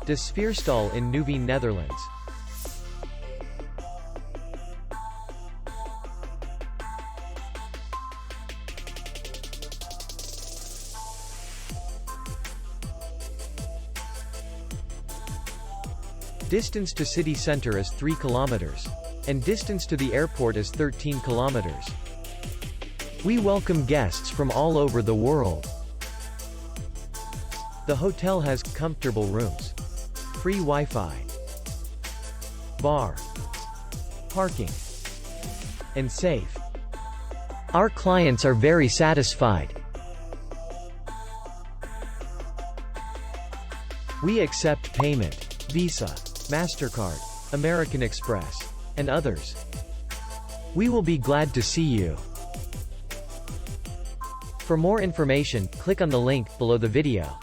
De Sfeerstal in Nieuwveen, Netherlands. Distance to city center is 3 kilometers. And distance to the airport is 13 kilometers. We welcome guests from all over the world. The hotel has comfortable rooms, free Wi-Fi, bar, parking, and safe. Our clients are very satisfied. We accept payment, Visa, MasterCard, American Express, and others. We will be glad to see you. For more information, click on the link below the video.